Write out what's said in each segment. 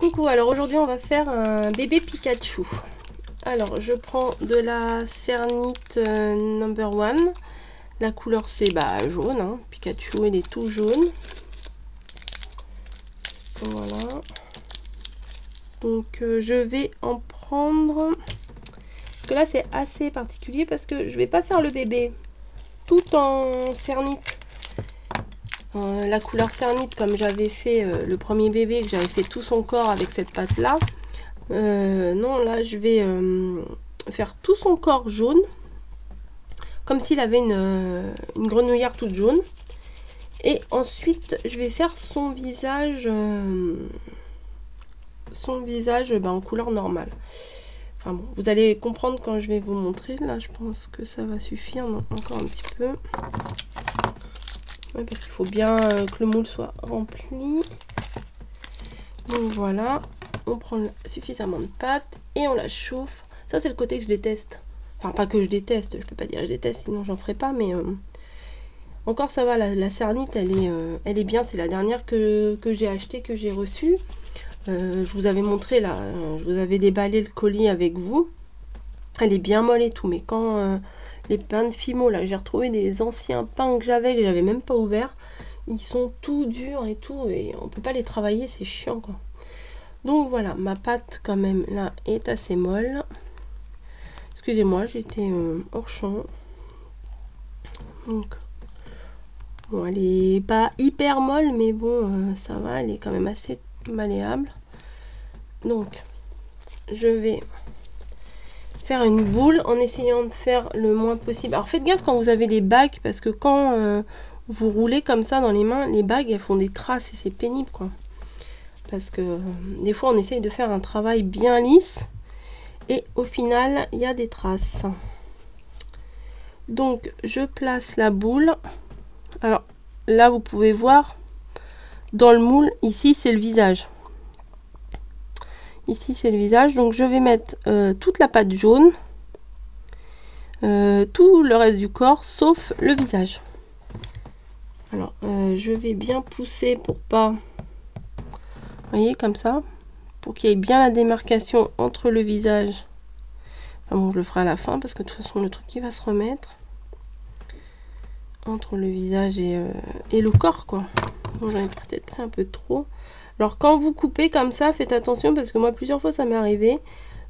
Coucou, alors aujourd'hui on va faire un bébé Pikachu. Alors je prends de la Cernite number 1. La couleur c'est jaune, hein. Pikachu il est tout jaune. Voilà. Donc je vais en prendre... Parce que là c'est assez particulier parce que je vais pas faire le bébé tout en Cernite. La couleur Cernite comme j'avais fait le premier bébé, que j'avais fait tout son corps avec cette pâte là. Non, là je vais faire tout son corps jaune, comme s'il avait une grenouillère toute jaune. Et ensuite je vais faire son visage en couleur normale. Enfin bon, vous allez comprendre quand je vais vous montrer. Là je pense que ça va suffire. Non, encore un petit peu. Ouais, parce qu'il faut bien que le moule soit rempli. Donc voilà, on prend suffisamment de pâte et on la chauffe. Ça c'est le côté que je déteste. Enfin pas que je déteste, je peux pas dire que je déteste, sinon j'en ferai pas, mais encore ça va, la Cernite elle est bien, c'est la dernière que j'ai achetée, que j'ai reçue. Je vous avais montré là, je vous avais déballé le colis avec vous. Elle est bien molle et tout, mais quand les pains de Fimo, là j'ai retrouvé des anciens pains que j'avais même pas ouverts. Ils sont tout durs et tout, et on peut pas les travailler, c'est chiant quoi. Donc voilà, ma pâte quand même là est assez molle. Excusez-moi, j'étais hors champ. Donc bon, elle est pas hyper molle, mais bon, ça va, elle est quand même assez malléable. Donc je vais faire une boule en essayant de faire le moins possible. Alors faites gaffe quand vous avez des bagues, parce que quand vous roulez comme ça dans les mains, les bagues elles font des traces et c'est pénible quoi. Parce que des fois on essaye de faire un travail bien lisse et au final il y a des traces. Donc je place la boule. Alors là vous pouvez voir dans le moule, ici c'est le visage. Ici c'est le visage, donc je vais mettre toute la pâte jaune, tout le reste du corps sauf le visage. Alors je vais bien pousser pour pas, vous voyez, comme ça, pour qu'il y ait bien la démarcation entre le visage. Enfin bon, je le ferai à la fin parce que de toute façon le truc qui va se remettre entre le visage et le corps quoi. Bon, j'en ai peut-être pris un peu trop. Alors quand vous coupez comme ça, faites attention parce que moi plusieurs fois ça m'est arrivé.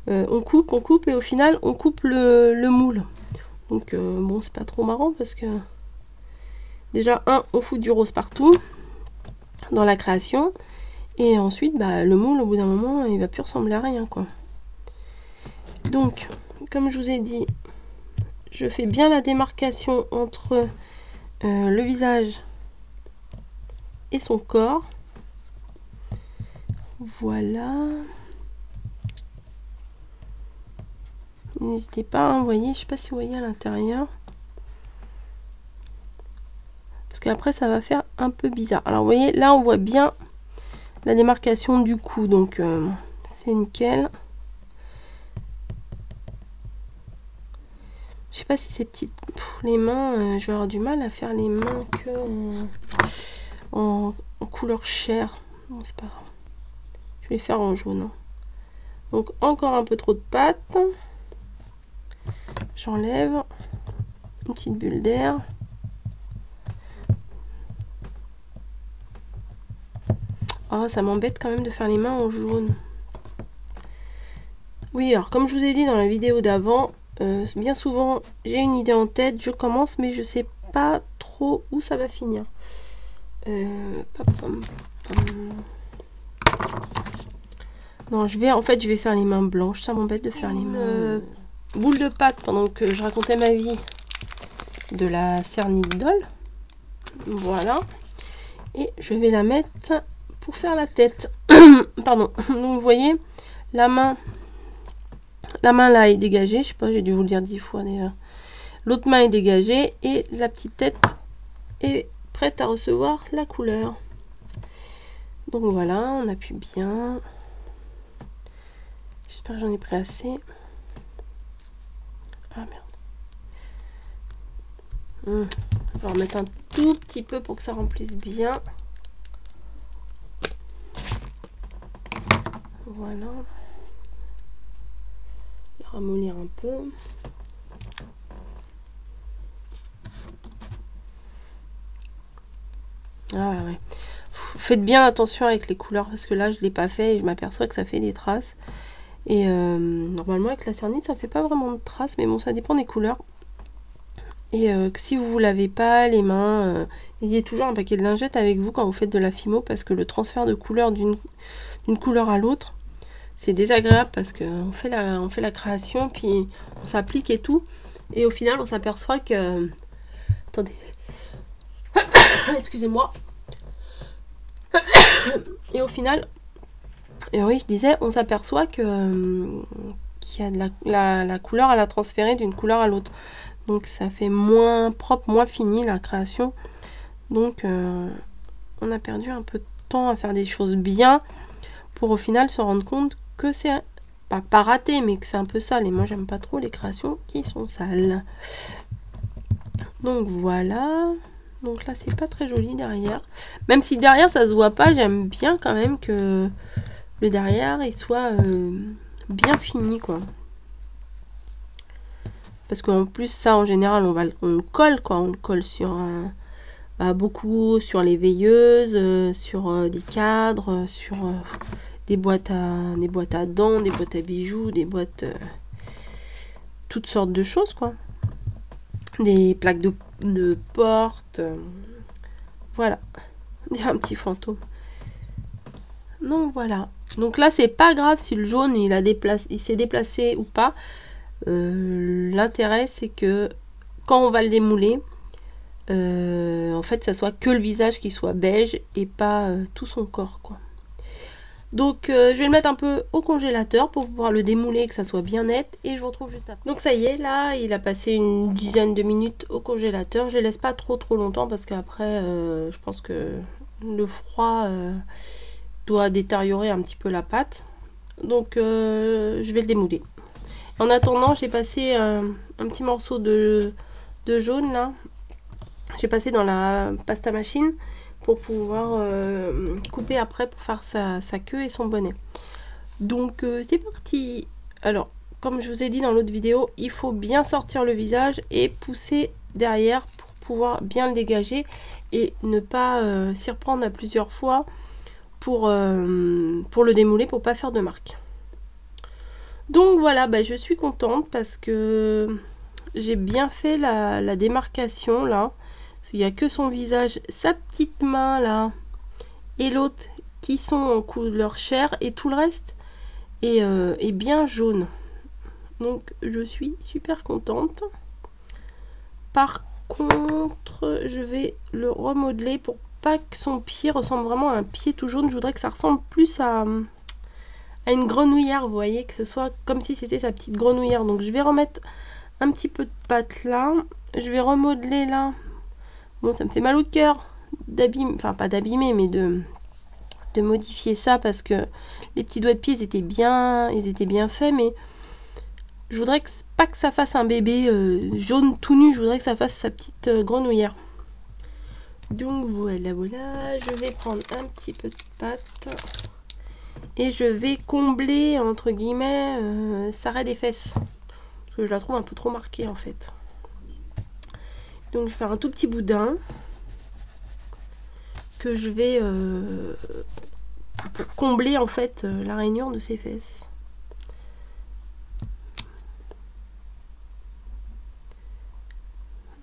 On coupe et au final on coupe le moule. Donc bon, c'est pas trop marrant parce que déjà on fout du rose partout dans la création. Et ensuite le moule au bout d'un moment il va plus ressembler à rien quoi. Donc comme je vous ai dit, je fais bien la démarcation entre le visage et son corps. Voilà. N'hésitez pas, hein, vous voyez, je sais pas si vous voyez à l'intérieur. Parce qu'après ça va faire un peu bizarre. Alors vous voyez, là on voit bien la démarcation du cou, donc c'est nickel. Je sais pas si ces petites... les mains, je vais avoir du mal à faire les mains que en couleur chair. Bon, c'est pas grave. Je vais faire en jaune. Hein. Donc encore un peu trop de pâte. J'enlève une petite bulle d'air. Oh, ça m'embête quand même de faire les mains en jaune. Oui, alors comme je vous ai dit dans la vidéo d'avant, bien souvent j'ai une idée en tête, je commence mais je sais pas trop où ça va finir. Non, je vais faire les mains blanches, ça m'embête de faire les mains boule de pâte pendant que je racontais ma vie de la Cernite Doll. Voilà. Et je vais la mettre pour faire la tête. Pardon. Donc vous voyez, la main là est dégagée. Je sais pas, j'ai dû vous le dire 10 fois déjà. L'autre main est dégagée et la petite tête est prête à recevoir la couleur. Donc voilà, on appuie bien. J'espère que j'en ai pris assez. Ah merde. On va remettre un tout petit peu pour que ça remplisse bien. Voilà. Ramollir un peu. Ah ouais. Faites bien attention avec les couleurs parce que là je l'ai pas fait et je m'aperçois que ça fait des traces. Et normalement avec la cernite ça fait pas vraiment de traces, mais bon ça dépend des couleurs. Et que si vous lavez pas les mains, ayez toujours un paquet de lingettes avec vous quand vous faites de la fimo, parce que le transfert de couleur d'une couleur à l'autre, c'est désagréable parce qu'on fait la création, puis on s'applique et tout, et au final on s'aperçoit que... Attendez. Excusez-moi. Et au final, et oui je disais, on s'aperçoit que qu'il y a de la couleur à la transférer d'une couleur à l'autre. Donc ça fait moins propre, moins fini la création. Donc on a perdu un peu de temps à faire des choses bien pour au final se rendre compte que c'est pas raté, mais que c'est un peu sale. Et moi j'aime pas trop les créations qui sont sales. Donc voilà. Donc là c'est pas très joli derrière. Même si derrière ça se voit pas, j'aime bien quand même que le derrière il soit bien fini quoi. Parce qu'en plus ça en général on le colle quoi, on le colle sur beaucoup sur les veilleuses, sur des cadres, sur des boîtes à dents, des boîtes à bijoux, des boîtes toutes sortes de choses quoi. Des plaques de porte, voilà. Il y a un petit fantôme. Donc voilà. Donc là c'est pas grave si le jaune il s'est déplacé ou pas. L'intérêt c'est que quand on va le démouler, en fait ça soit que le visage qui soit beige et pas tout son corps quoi. Donc je vais le mettre un peu au congélateur pour pouvoir le démouler et que ça soit bien net, et je vous retrouve juste après. Donc ça y est, là il a passé une dizaine de minutes au congélateur. Je les laisse pas trop longtemps parce qu'après je pense que le froid doit détériorer un petit peu la pâte. Donc je vais le démouler. En attendant, j'ai passé un petit morceau de jaune là. J'ai passé dans la pasta machine pour pouvoir couper après pour faire sa queue et son bonnet. Donc c'est parti. Alors, comme je vous ai dit dans l'autre vidéo, il faut bien sortir le visage et pousser derrière pour pouvoir bien le dégager et ne pas s'y reprendre à plusieurs fois pour le démouler, pour pas faire de marque. Donc voilà, bah, je suis contente parce que j'ai bien fait la démarcation là. Il n'y a que son visage, sa petite main là et l'autre qui sont en couleur chair, et tout le reste est bien jaune. Donc je suis super contente. Par contre, je vais le remodeler pour pas que son pied ressemble vraiment à un pied tout jaune. Je voudrais que ça ressemble plus à une grenouillère, vous voyez, que ce soit comme si c'était sa petite grenouillère. Donc je vais remettre un petit peu de pâte là. Je vais remodeler là. Bon, ça me fait mal au cœur d'abîmer, enfin pas d'abîmer, mais de modifier ça, parce que les petits doigts de pied ils étaient bien faits, mais je voudrais pas que ça fasse un bébé jaune tout nu. Je voudrais que ça fasse sa petite grenouillère. Donc voilà, je vais prendre un petit peu de pâte et je vais combler entre guillemets sa raie des fesses, parce que je la trouve un peu trop marquée en fait. Donc je vais faire un tout petit boudin que je vais pour combler en fait la rainure de ses fesses.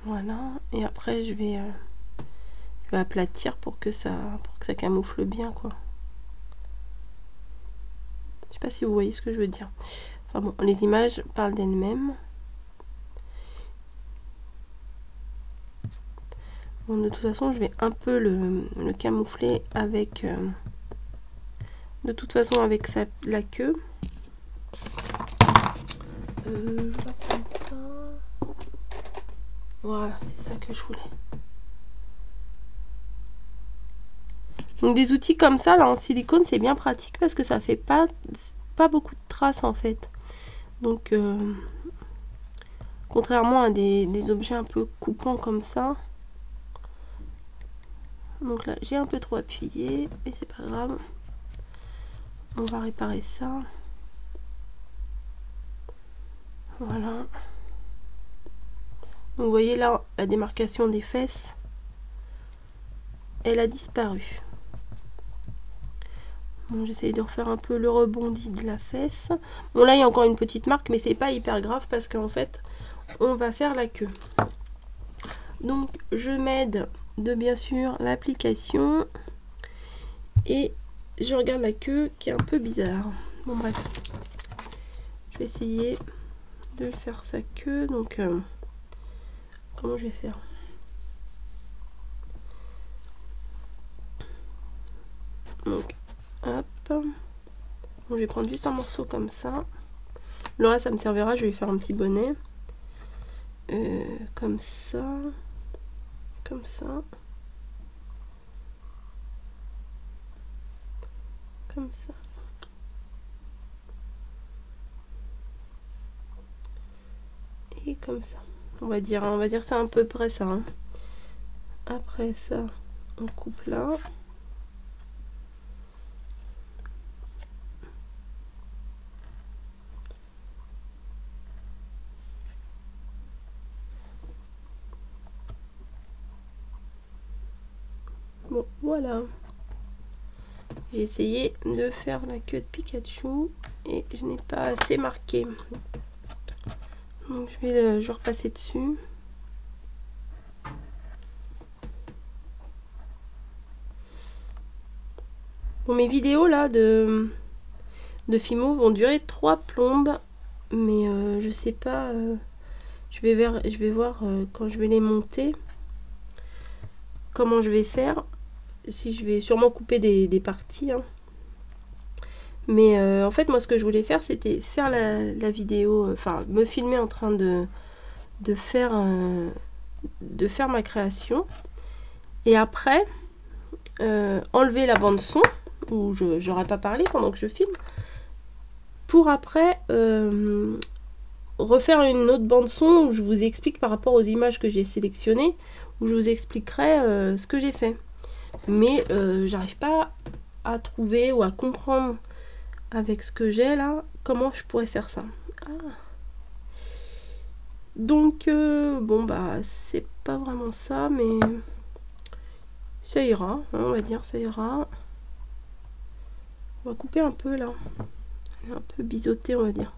Voilà, et après je vais aplatir pour que ça camoufle bien quoi. Je sais pas si vous voyez ce que je veux dire. Enfin bon, les images parlent d'elles-mêmes. Bon, de toute façon, je vais un peu le camoufler avec... de toute façon, avec la queue. Je vais prendre ça. Voilà, c'est ça que je voulais. Donc des outils comme ça, là, en silicone, c'est bien pratique parce que ça fait pas beaucoup de traces, en fait. Donc, contrairement à des objets un peu coupants comme ça... Donc là, j'ai un peu trop appuyé, mais c'est pas grave. on va réparer ça. Voilà. Donc vous voyez là, la démarcation des fesses, elle a disparu. Bon, j'essaye de refaire un peu le rebondi de la fesse. Bon, là il y a encore une petite marque, mais c'est pas hyper grave parce qu'en fait on va faire la queue. Donc je m'aide de bien sûr l'application et je regarde la queue qui est un peu bizarre. Bon bref, je vais essayer de faire sa queue. Donc comment je vais faire? Donc hop, bon, je vais prendre juste un morceau comme ça. Le reste ça me servira, je vais faire un petit bonnet comme ça, comme ça, comme ça. Et comme ça. On va dire c'est à peu près ça. Hein. Après ça, on coupe là. Bon, voilà. J'ai essayé de faire la queue de Pikachu et je n'ai pas assez marqué. Donc je vais repasser dessus. Bon, mes vidéos là de Fimo vont durer 3 plombes, mais je sais pas. Je vais voir quand je vais les monter comment je vais faire. Si je vais sûrement couper des parties. Hein. Mais en fait, moi, ce que je voulais faire, c'était faire la vidéo, enfin, me filmer en train de faire ma création. Et après, enlever la bande son, où je n'aurais pas parlé pendant que je filme, pour après refaire une autre bande son où je vous explique par rapport aux images que j'ai sélectionnées, où je vous expliquerai ce que j'ai fait. Mais j'arrive pas à trouver ou à comprendre avec ce que j'ai là comment je pourrais faire ça. Ah. Donc bon bah c'est pas vraiment ça, mais ça ira, hein, on va dire ça ira. On va couper un peu là, un peu biseauté on va dire.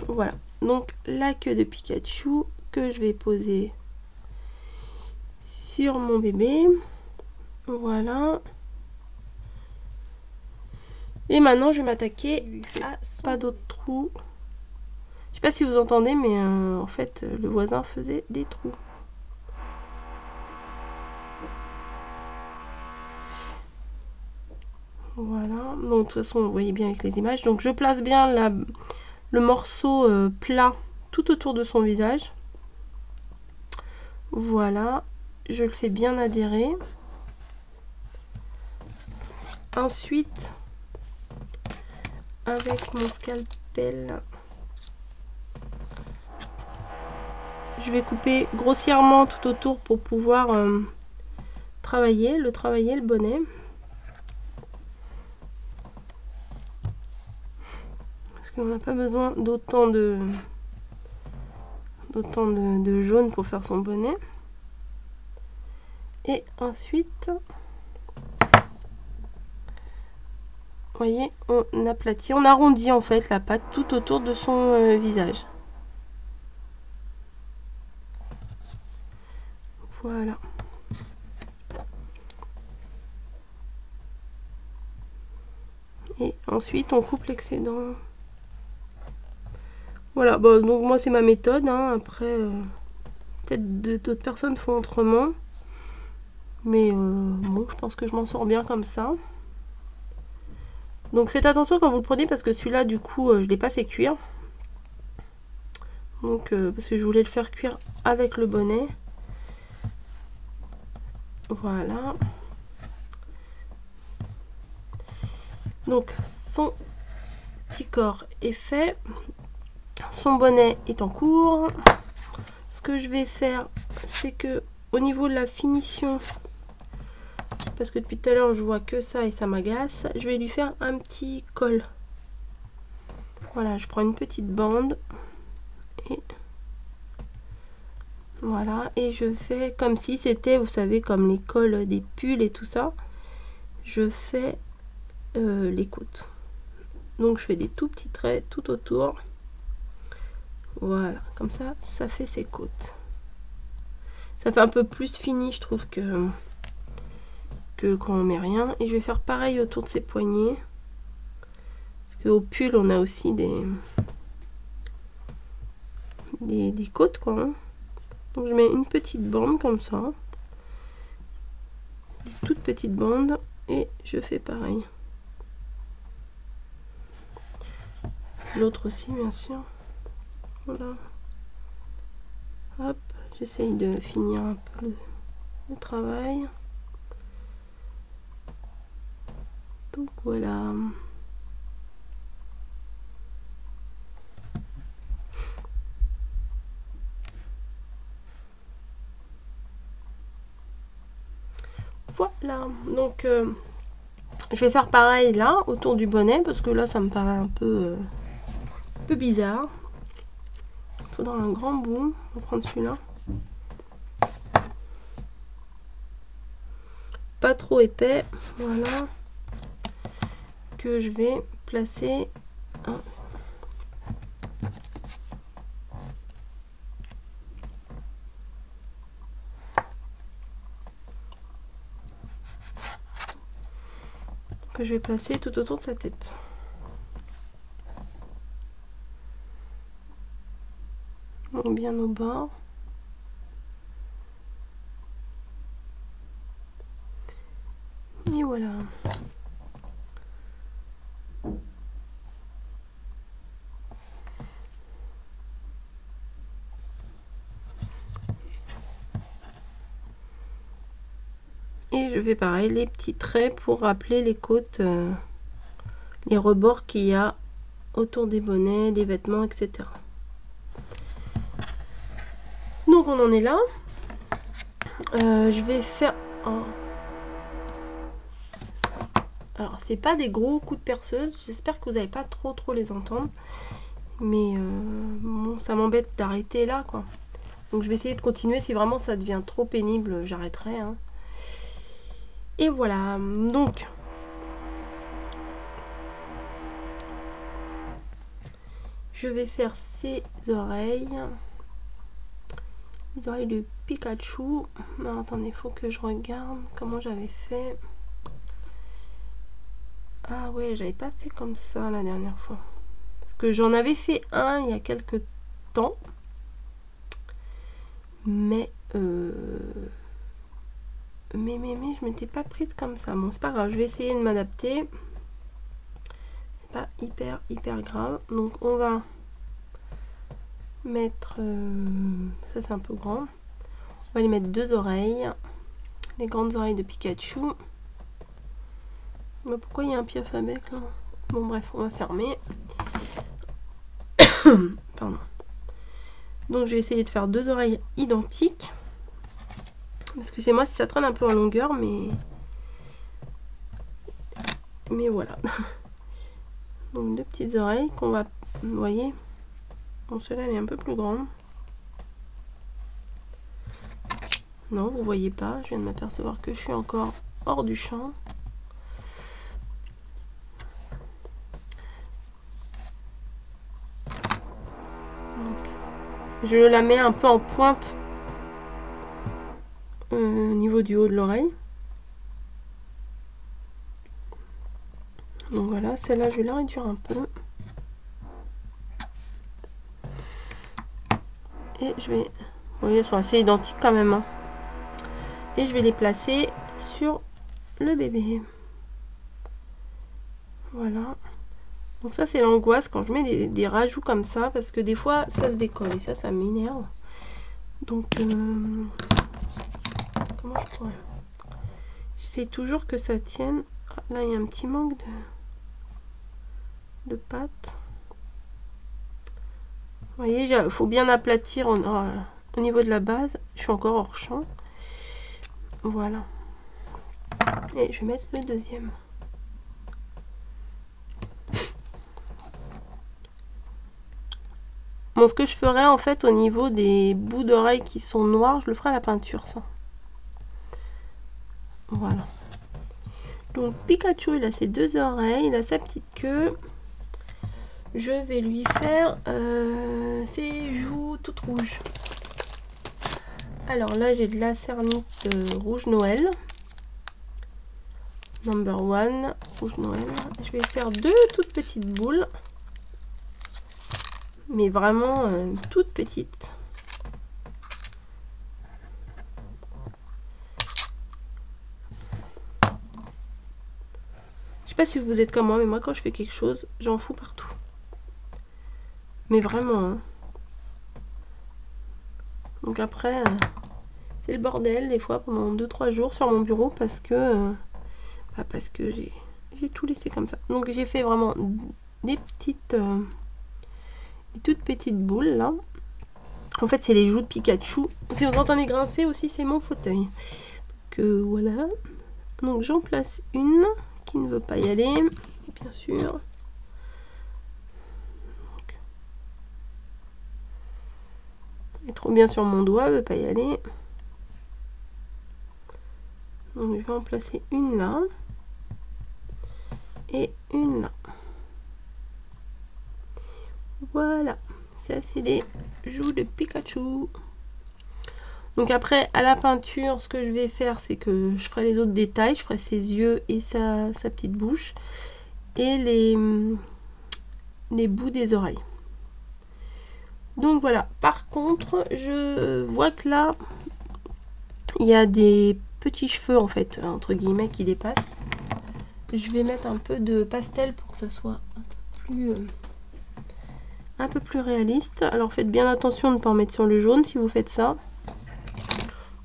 Voilà, donc la queue de Pikachu que je vais poser sur mon bébé. Voilà. Et maintenant je vais m'attaquer à pas d'autres trous. Je sais pas si vous entendez, mais en fait le voisin faisait des trous. Voilà, donc de toute façon vous voyez bien avec les images. Donc je place bien le morceau plat tout autour de son visage. Voilà, je le fais bien adhérer. Ensuite, avec mon scalpel, je vais couper grossièrement tout autour pour pouvoir travailler le bonnet. Parce qu'on n'a pas besoin d'autant de jaune pour faire son bonnet. Et ensuite, vous voyez, on aplatit, on arrondit en fait la pâte tout autour de son visage. Voilà. Et ensuite, on coupe l'excédent. Voilà, bah, donc moi c'est ma méthode. Hein. Après, peut-être d'autres personnes font autrement. Mais bon, je pense que je m'en sors bien comme ça. Donc faites attention quand vous le prenez parce que celui-là, du coup, je ne l'ai pas fait cuire. Donc, parce que je voulais le faire cuire avec le bonnet. Voilà. Donc, son petit corps est fait. Son bonnet est en cours. Ce que je vais faire, c'est que au niveau de la finition parce que depuis tout à l'heure je vois que ça et ça m'agace, je vais lui faire un petit col. Voilà, je prends une petite bande et voilà, et je fais comme si c'était, vous savez, comme les cols des pulls et tout ça. Je fais les côtes. Donc je fais des tout petits traits tout autour. Voilà, comme ça, ça fait ses côtes. Ça fait un peu plus fini, je trouve, que quand on met rien. Et je vais faire pareil autour de ses poignets. Parce qu'au pull, on a aussi des côtes, quoi. Hein. Donc je mets une petite bande comme ça. Une toute petite bande. Et je fais pareil. L'autre aussi, bien sûr. Voilà. Hop, j'essaye de finir un peu le travail. Donc voilà. Voilà, donc je vais faire pareil là, autour du bonnet, parce que là ça me paraît un peu bizarre. Il faudra un grand bout, on va prendre celui-là. Pas trop épais, voilà. Que je vais placer. Que je vais placer tout autour de sa tête. Donc bien au bas. Et voilà. Et je fais pareil, les petits traits pour rappeler les côtes, les rebords qu'il y a autour des bonnets, des vêtements, etc. Donc on en est là. Je vais faire... Alors c'est pas des gros coups de perceuse, j'espère que vous n'allez pas trop les entendre. Mais bon, ça m'embête d'arrêter là, quoi. Donc je vais essayer de continuer, si vraiment ça devient trop pénible, j'arrêterai. Hein. Et voilà, donc... Je vais faire ses oreilles. Les oreilles de Pikachu. Non, attendez, il faut que je regarde comment j'avais fait. Ah ouais, j'avais pas fait comme ça la dernière fois. Parce que j'en avais fait un il y a quelques temps. Mais je m'étais pas prise comme ça. Bon, c'est pas grave, je vais essayer de m'adapter. C'est pas hyper grave. Donc on va mettre... ça c'est un peu grand. On va aller mettre deux oreilles. Les grandes oreilles de Pikachu. Mais pourquoi il y a un pied alphabet là? Bon bref, on va fermer. Pardon. Donc je vais essayer de faire deux oreilles identiques. Excusez-moi si ça traîne un peu en longueur, mais voilà. Donc deux petites oreilles qu'on va... Vous voyez? Bon, celle-là elle est un peu plus grande. Non, vous voyez pas. Je viens de m'apercevoir que je suis encore hors du champ. Donc, je la mets un peu en pointe au niveau du haut de l'oreille. Donc voilà, celle-là je vais la réduire un peu. Et je vais... Vous voyez, elles sont assez identiques quand même. Hein. Et je vais les placer sur le bébé. Voilà. Donc ça c'est l'angoisse quand je mets des rajouts comme ça, parce que des fois ça se décolle et ça m'énerve. Donc comment je pourrais... J'essaie toujours que ça tienne. Ah, là il y a un petit manque de pâte. Vous voyez, il faut bien aplatir au niveau de la base. Je suis encore hors champ. Voilà. Et je vais mettre le deuxième. Bon, ce que je ferai en fait au niveau des bouts d'oreilles qui sont noirs, je le ferai à la peinture, ça. Voilà. Donc Pikachu, il a ses deux oreilles, il a sa petite queue. Je vais lui faire ses joues toutes rouges. Alors là, j'ai de la cernite rouge Noël. Number 1, rouge Noël. Je vais faire deux toutes petites boules. Mais vraiment toutes petites. Je sais pas si vous êtes comme moi, mais moi quand je fais quelque chose, j'en fous partout. Mais vraiment. Hein. Donc après, c'est le bordel des fois pendant 2-3 jours sur mon bureau parce que j'ai tout laissé comme ça. Donc j'ai fait vraiment des petites, des toutes petites boules là. En fait, c'est les joues de Pikachu. Si vous entendez grincer aussi, c'est mon fauteuil. Donc voilà. Donc j'en place une qui ne veut pas y aller, bien sûr. Donc, elle est trop bien sur mon doigt, elle veut pas y aller. Donc je vais en placer une là. Et une là. Voilà. Ça, c'est les joues de Pikachu. Donc après, à la peinture, ce que je vais faire, c'est que je ferai les autres détails. Je ferai ses yeux et sa petite bouche. Et les bouts des oreilles. Donc voilà. Par contre, je vois que là, il y a des petits cheveux, en fait, entre guillemets, qui dépassent. Je vais mettre un peu de pastel pour que ça soit un peu plus réaliste. Alors faites bien attention de ne pas en mettre sur le jaune si vous faites ça.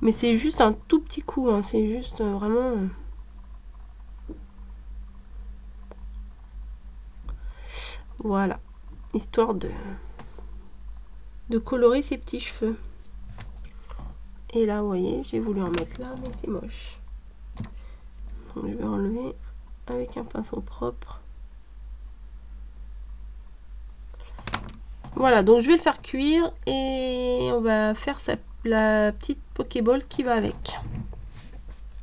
Mais c'est juste un tout petit coup, hein. C'est juste vraiment... Voilà. Histoire de colorer ses petits cheveux. Et là, vous voyez, j'ai voulu en mettre là, mais c'est moche. Donc je vais enlever avec un pinceau propre. Voilà, donc je vais le faire cuire et on va faire la petite Pokéball qui va avec.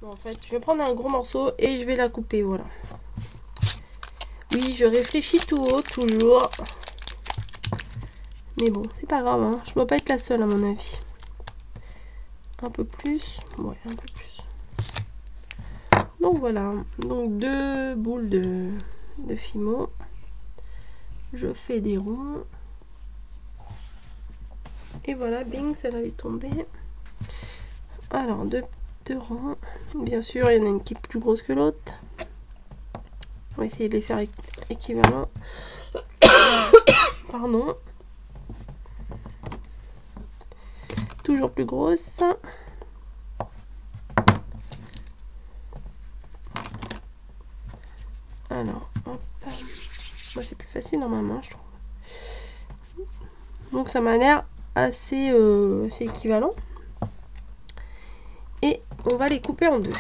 Bon, en fait, je vais prendre un gros morceau et je vais la couper, voilà. Oui, je réfléchis tout haut, toujours. Mais bon, c'est pas grave, hein. Je dois pas être la seule à mon avis. Un peu plus, ouais, un peu plus. Donc voilà, donc 2 boules de Fimo. Je fais des ronds. Et voilà, bing, ça va aller tomber. Alors, deux ronds. Bien sûr, il y en a une qui est plus grosse que l'autre. On va essayer de les faire équivalents. Pardon. Toujours plus grosse. Alors, hop. Moi, c'est plus facile dans ma main, je trouve. Donc, ça m'a l'air assez équivalent. Et on va les couper en deux.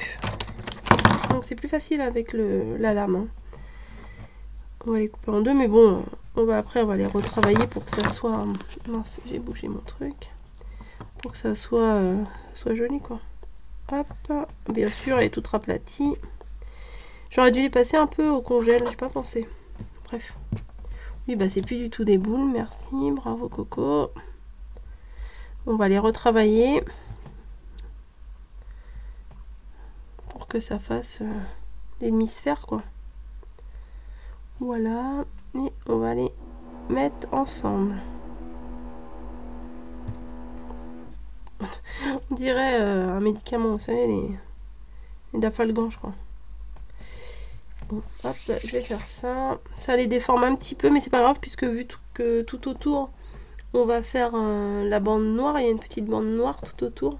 Donc, c'est plus facile avec la lame. Hein. On va les couper en deux, mais bon, après, on va les retravailler pour que ça soit... Mince, j'ai bougé mon truc. Pour que ça soit joli, quoi. Hop. Bien sûr, elle est toute aplatie. J'aurais dû les passer un peu au congèle, j'ai pas pensé. Bref. Oui, bah c'est plus du tout des boules, merci, bravo Coco. On va les retravailler pour que ça fasse des demi-sphères, quoi. Voilà, et on va les mettre ensemble. On dirait un médicament, vous savez, les Dafalgan, je crois. Bon, hop, je vais faire ça. Ça les déforme un petit peu, mais c'est pas grave, puisque vu que tout autour, on va faire la bande noire. Il y a une petite bande noire tout autour.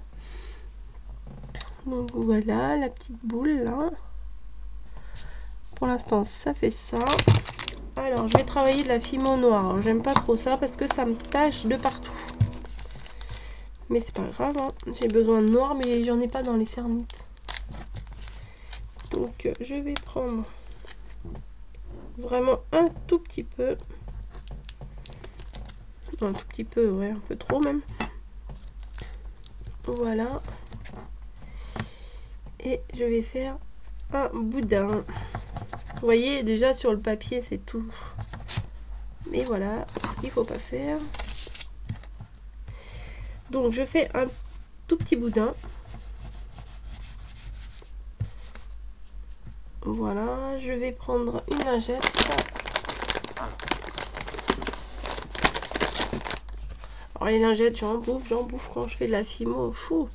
Donc voilà, la petite boule, là. Pour l'instant, ça fait ça. Alors, je vais travailler de la Fimo noire. J'aime pas trop ça, parce que ça me tache de partout. Mais c'est pas grave, hein. J'ai besoin de noir, mais j'en ai pas dans les cernites. Donc je vais prendre vraiment un tout petit peu. Un tout petit peu, ouais, un peu trop même. Voilà. Et je vais faire un boudin. Vous voyez, déjà sur le papier, c'est tout. Mais voilà, ce qu'il faut pas faire. Donc je fais un tout petit boudin. Voilà, je vais prendre une lingette. Alors les lingettes, j'en bouffe quand je fais de la fimo. Fou.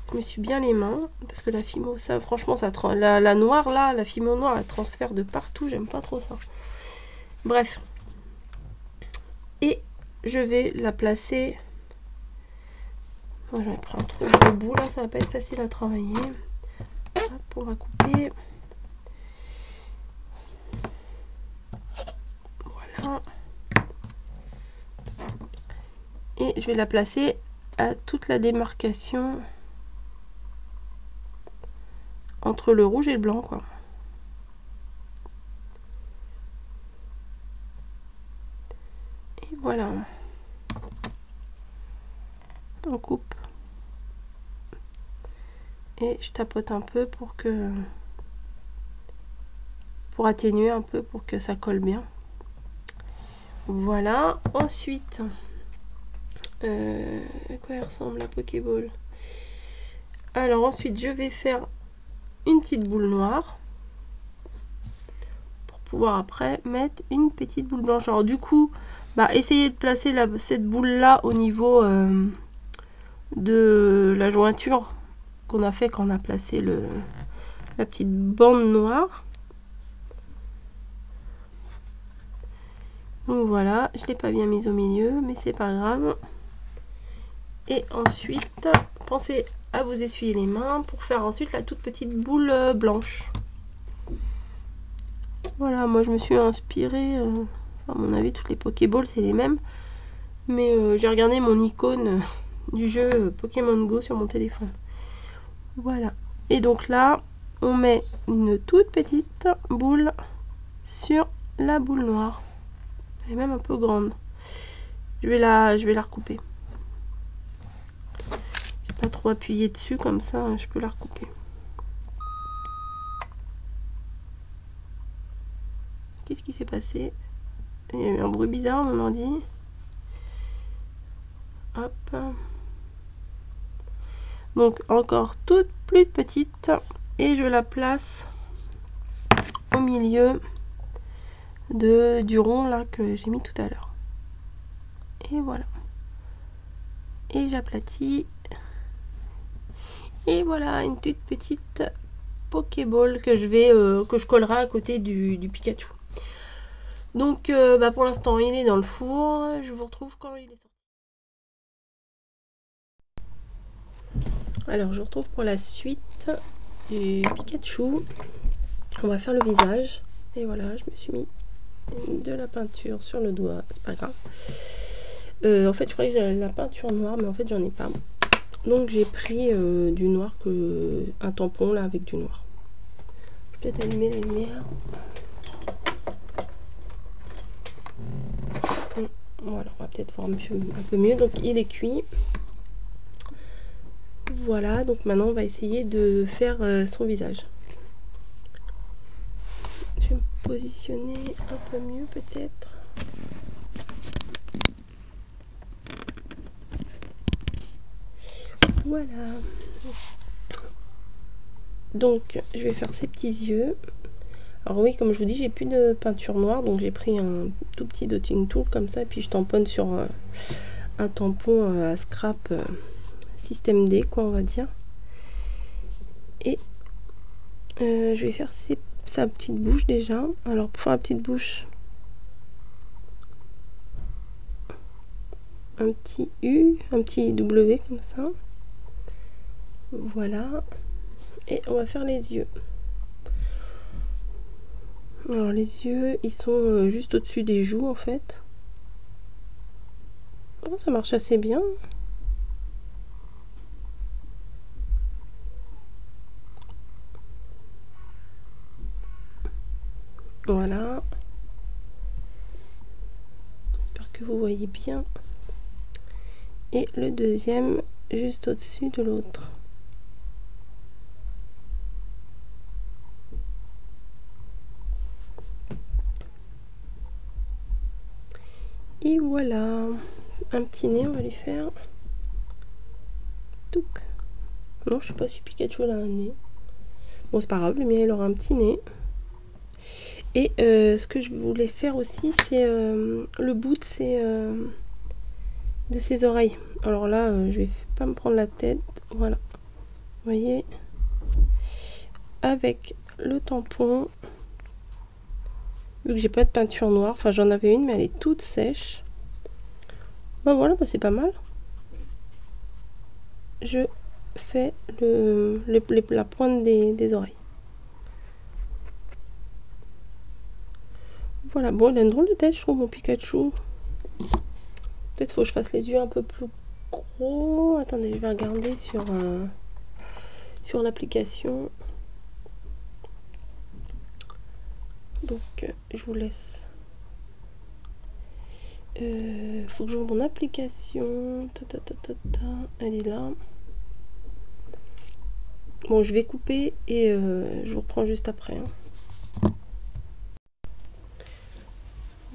Je me suis bien les mains parce que la fimo, ça, franchement, ça la noire là, la fimo noire, elle transfère de partout. J'aime pas trop ça. Bref. Et je vais la placer. Moi, j'en ai pris un trop gros bout là, ça va pas être facile à travailler. Hop, on va couper. Voilà. Et je vais la placer à toute la démarcation entre le rouge et le blanc, quoi. Et voilà. On coupe. Et je tapote un peu pour atténuer un peu, pour que ça colle bien. Voilà. Ensuite, à quoi elle ressemble la Pokéball? Alors ensuite, je vais faire une petite boule noire pour pouvoir après mettre une petite boule blanche. Alors du coup, essayez de placer cette boule là au niveau de la jointure qu'on a fait quand on a placé la petite bande noire. Donc voilà, je l'ai pas bien mise au milieu, mais c'est pas grave. Et ensuite, pensez à vous essuyer les mains pour faire ensuite la toute petite boule blanche. Voilà, moi je me suis inspirée, à mon avis toutes les Pokéballs c'est les mêmes, mais j'ai regardé mon icône du jeu Pokémon Go sur mon téléphone. Voilà, et donc là on met une toute petite boule sur la boule noire. Elle est même un peu grande. Je vais la recouper. Je vais pas trop appuyer dessus, comme ça je peux la recouper. Qu'est-ce qui s'est passé? Il y a eu un bruit bizarre mon ordi. Hop. Donc encore toute plus petite. Et je la place au milieu du rond là que j'ai mis tout à l'heure. Et voilà. Et j'aplatis. Et voilà une toute petite Pokéball que je collerai à côté du Pikachu. Donc pour l'instant il est dans le four. Je vous retrouve quand il est sorti. Alors je vous retrouve pour la suite du Pikachu. On va faire le visage. Et voilà, je me suis mis de la peinture sur le doigt. C'est pas grave. En fait je croyais que j'avais la peinture noire, mais en fait j'en ai pas. Donc j'ai pris du noir, un tampon là avec du noir. Je vais peut-être allumer la lumière. Voilà, on va peut-être voir un peu mieux. Donc il est cuit. Voilà, donc maintenant on va essayer de faire son visage. Je vais me positionner un peu mieux peut-être. Voilà. Donc je vais faire ses petits yeux. Alors oui, comme je vous dis, j'ai plus de peinture noire, donc j'ai pris un tout petit dotting tool comme ça, et puis je tamponne sur un tampon à scrap système D, quoi, on va dire. Et je vais faire sa petite bouche déjà. Alors pour faire la petite bouche, un petit U, un petit W comme ça. Voilà. Et on va faire les yeux. Alors les yeux, ils sont juste au-dessus des joues en fait. Oh, ça marche assez bien. Voilà. J'espère que vous voyez bien. Et le deuxième juste au-dessus de l'autre. Et voilà, un petit nez, on va lui faire. Touc. Non, je sais pas si Pikachu a un nez. Bon, c'est pas grave, le mien il aura un petit nez. Et ce que je voulais faire aussi, c'est le bout de ses oreilles. Alors là, je vais pas me prendre la tête. Voilà. Vous voyez, avec le tampon, vu que j'ai pas de peinture noire, enfin j'en avais une, mais elle est toute sèche. Ben voilà, bah c'est pas mal. Je fais la pointe des oreilles. Voilà, bon, il a une drôle de tête, je trouve, mon Pikachu. Peut-être faut que je fasse les yeux un peu plus gros. Attendez, je vais regarder sur l'application. Donc, je vous laisse. Faut que j'ouvre mon application. Elle est là. Bon, je vais couper et je vous reprends juste après.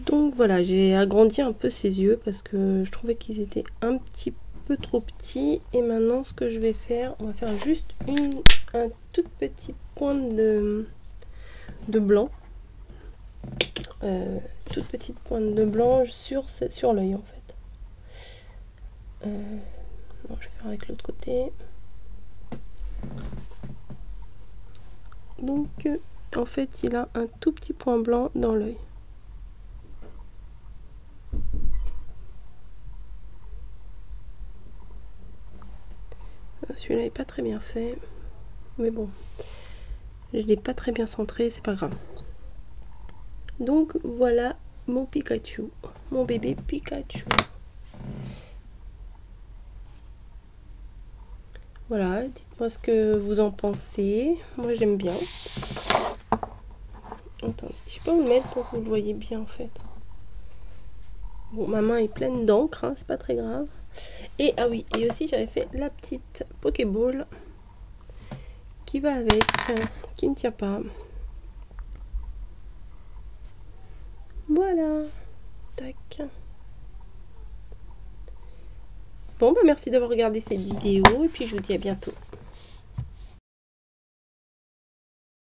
Donc voilà, j'ai agrandi un peu ses yeux parce que je trouvais qu'ils étaient un petit peu trop petits. Et maintenant, ce que je vais faire, on va faire juste un toute petite pointe de blanc. Toute petite pointe de blanc sur l'œil en fait. Bon, je vais faire avec l'autre côté. Donc en fait il a un tout petit point blanc dans l'œil. Celui-là est pas très bien fait, mais bon, je l'ai pas très bien centré, c'est pas grave. Donc voilà mon Pikachu, mon bébé Pikachu. Voilà, dites-moi ce que vous en pensez. Moi j'aime bien. Attendez, je sais pas où le mettre pour que vous le voyez bien en fait. Bon, ma main est pleine d'encre, hein, c'est pas très grave. Et ah oui, et aussi j'avais fait la petite Pokéball qui va avec, qui ne tient pas. Voilà. Tac. Bon, bah merci d'avoir regardé cette vidéo et puis je vous dis à bientôt.